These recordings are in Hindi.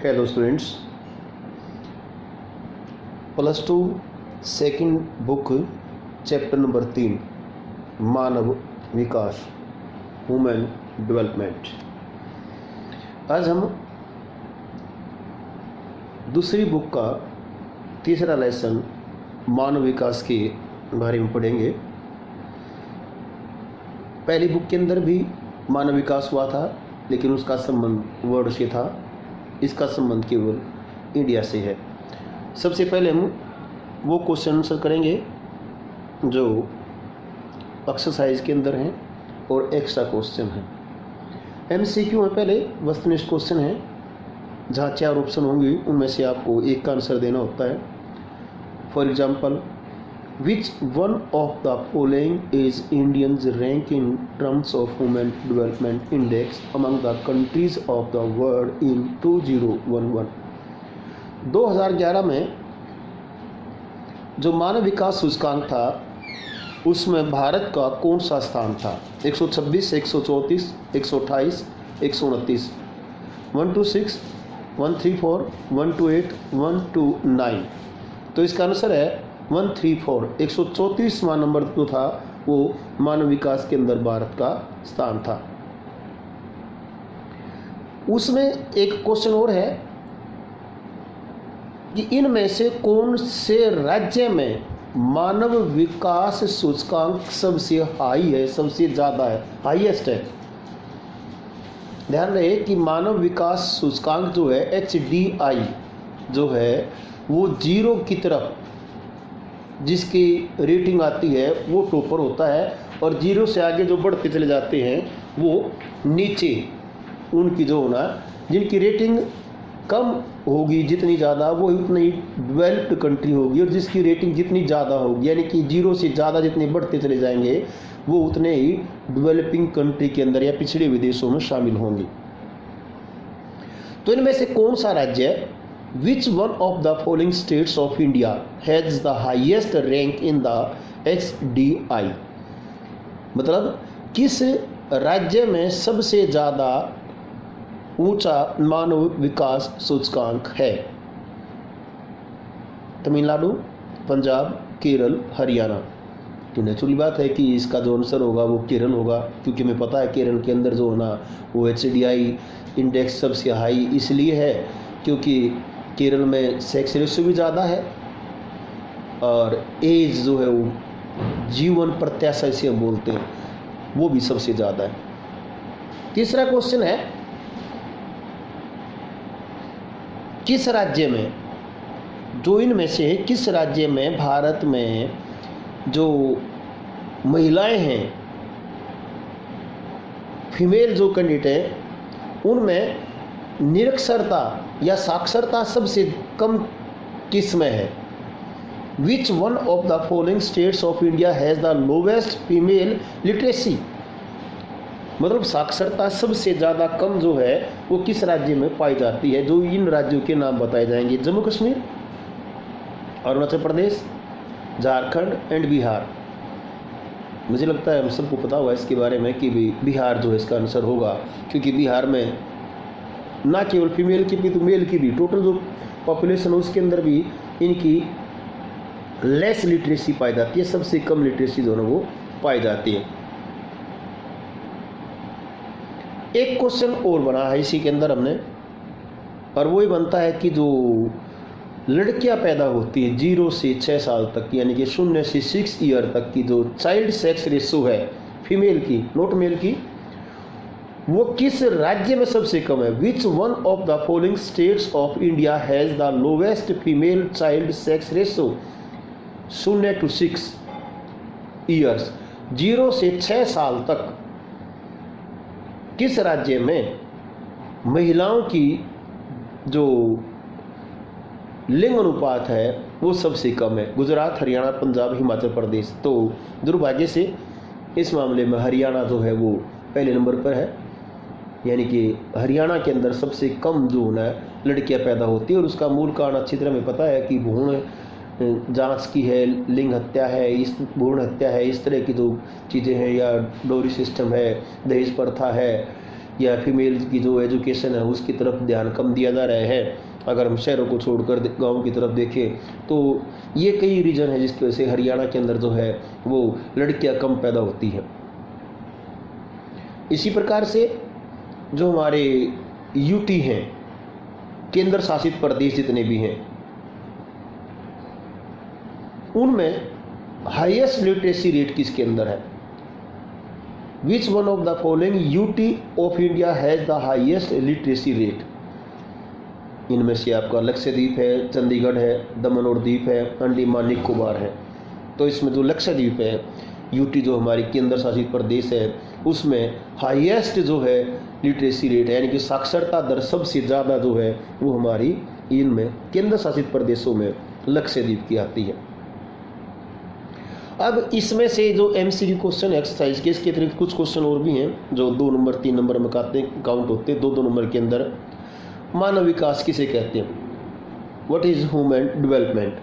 Hello students, +2 second book chapter number 3 मानव विकास ह्यूमन डेवलपमेंट। आज हम दूसरी बुक का तीसरा लेसन मानव विकास के बारे में पढ़ेंगे। पहली बुक के अंदर भी मानव विकास हुआ था, लेकिन उसका संबंध वर्ल्ड से था। इसका संबंध केवल इंडिया से है। सबसे पहले हम वो क्वेश्चन आंसर करेंगे जो एक्सरसाइज के अंदर हैं और एक्स्ट्रा क्वेश्चन हैं। MCQ में पहले वस्तुनिष्ठ क्वेश्चन है, जहाँ 4 ऑप्शन होंगे, उनमें से आपको एक का आंसर देना होता है। For example, which one of the following is Indians rank in terms of human development index among the countries of the world in 2011। 2011 में जो मानव विकास सूचकांक था, उसमें भारत का कौन सा स्थान था? 126, 134, 128, 129, 126, 134, 128, 129। तो इसका आंसर है 134। 134वां नंबर जो था वो मानव विकास के अंदर भारत का स्थान था। उसमें एक क्वेश्चन और है कि इनमें से कौन से राज्य में मानव विकास सूचकांक सबसे हाई है, सबसे ज़्यादा है, हाईएस्ट है। ध्यान रहे कि मानव विकास सूचकांक जो है HDI जो है वो 0 की तरफ जिसकी रेटिंग आती है वो टॉपर होता है, और 0 से आगे जो बढ़ते चले जाते हैं वो नीचे उनकी जो होना, जिनकी रेटिंग कम होगी जितनी ज़्यादा वो उतनी डेवलप्ड कंट्री होगी, और जिसकी रेटिंग जितनी ज़्यादा होगी यानी कि 0 से ज़्यादा जितने बढ़ते चले जाएंगे वो उतने ही डेवलपिंग कंट्री के अंदर या पिछड़े विदेशों में शामिल होंगी। तो इनमें से कौन सा राज्य है? Which one of the following states of India has the highest rank in the HDI? मतलब किस राज्य में सबसे ज़्यादा ऊंचा मानव विकास सूचकांक है? तमिलनाडु, पंजाब, केरल, हरियाणा। तो नेचुरली बात है कि इसका जो आंसर होगा वो केरल होगा, क्योंकि हमें पता है केरल के अंदर जो होना वो HDI इंडेक्स सबसे हाई इसलिए है क्योंकि केरल में सेक्स रेशियो भी ज़्यादा है, और एज जो है वो जीवन प्रत्याशा से हम बोलते हैं वो भी सबसे ज़्यादा है। तीसरा क्वेश्चन है, किस राज्य में, जो इनमें से किस राज्य में भारत में जो महिलाएं हैं, फीमेल जो कैंडिडेट हैं, उनमें निरक्षरता या साक्षरता सबसे कम किस में है? Which one of the following states of India has the lowest female literacy? मतलब साक्षरता सबसे ज़्यादा कम जो है वो किस राज्य में पाई जाती है? जो इन राज्यों के नाम बताए जाएंगे: जम्मू कश्मीर, अरुणाचल प्रदेश, झारखंड एंड बिहार। मुझे लगता है हम सबको पता हुआ इसके बारे में कि बिहार जो है इसका आंसर होगा, क्योंकि बिहार में ना केवल फीमेल की भी तो मेल की भी टोटल जो पॉपुलेशन है उसके अंदर भी इनकी लेस लिटरेसी पाई जाती है, सबसे कम लिटरेसी जो है वो पाई जाती है। एक क्वेश्चन और बना है इसी के अंदर हमने, और वही बनता है कि जो लड़कियां पैदा होती है 0 से 6 साल तक, यानी कि 0 से 6 ईयर तक की जो चाइल्ड सेक्स रेशियो है फीमेल की, नॉट मेल की, वो किस राज्य में सबसे कम है? Which one of the following states of India has the lowest female child sex ratio 0 to 6 years, 0 से 6 साल तक किस राज्य में महिलाओं की जो लिंग अनुपात है वो सबसे कम है? गुजरात, हरियाणा, पंजाब, हिमाचल प्रदेश। तो दुर्भाग्य से इस मामले में हरियाणा जो है वो पहले नंबर पर है, यानी कि हरियाणा के अंदर सबसे कम जो है लड़कियां पैदा होती है, और उसका मूल कारण अच्छी तरह हमें पता है कि भ्रूण जांच की है, लिंग हत्या है, इस भ्रूण हत्या है, इस तरह की जो चीज़ें हैं, या डोरी सिस्टम है, दहेज प्रथा है, या फीमेल की जो एजुकेशन है उसकी तरफ ध्यान कम दिया जा रहा है। अगर हम शहरों को छोड़कर गांव की तरफ देखें तो ये कई रीज़न है जिसकी वजह से हरियाणा के अंदर जो है वो लड़कियां कम पैदा होती हैं। इसी प्रकार से जो हमारे यूटी हैं, केंद्र शासित प्रदेश जितने भी हैं, उनमें हाईएस्ट लिटरेसी रेट किसके अंदर है? Which one of the following UT of India has the highest literacy rate? इनमें से आपका लक्षद्वीप है, चंडीगढ़ है, दमन और दीप है, अंडमान निकोबार है। तो इसमें जो लक्षद्वीप है, यूटी जो हमारी केंद्र शासित प्रदेश है, उसमें हाईएस्ट जो है लिटरेसी रेट है, यानी कि साक्षरता दर सबसे ज़्यादा जो है वो हमारी इनमें केंद्र शासित प्रदेशों में लक्षद्वीप की आती है। अब इसमें से जो MCQ क्वेश्चन एक्सरसाइज के, इसके अतिरिक्त कुछ क्वेश्चन और भी हैं जो 2 नंबर 3 नंबर में काउंट होते हैं। 2 नंबर के अंदर मानव विकास किसे कहते हैं? What is human development?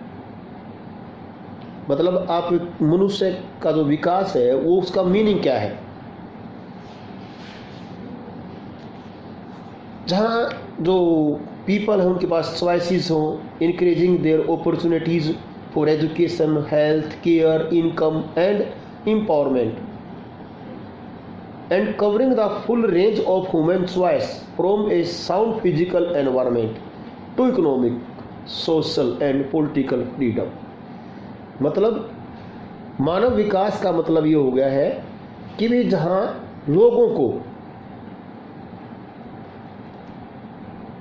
मतलब आप मनुष्य का जो विकास है वो उसका मीनिंग क्या है? जहाँ जो पीपल हैं उनके पास चॉइसेस हों, increasing there opportunities for education, health care, income and empowerment, and covering the full range of human choice from a sound physical environment to economic, social and political freedom। मतलब मानव विकास का मतलब ये हो गया है कि भी जहाँ लोगों को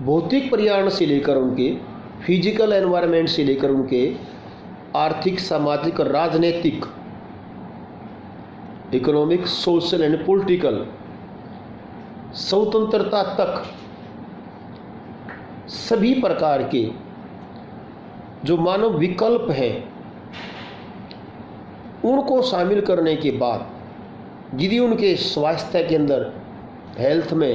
भौतिक पर्यावरण से लेकर उनके फिजिकल एनवायरनमेंट से लेकर उनके आर्थिक, सामाजिक और राजनीतिक, इकोनॉमिक, सोशल एंड पॉलिटिकल स्वतंत्रता तक सभी प्रकार के जो मानव विकल्प हैं उनको शामिल करने के बाद यदि उनके स्वास्थ्य के अंदर, हेल्थ में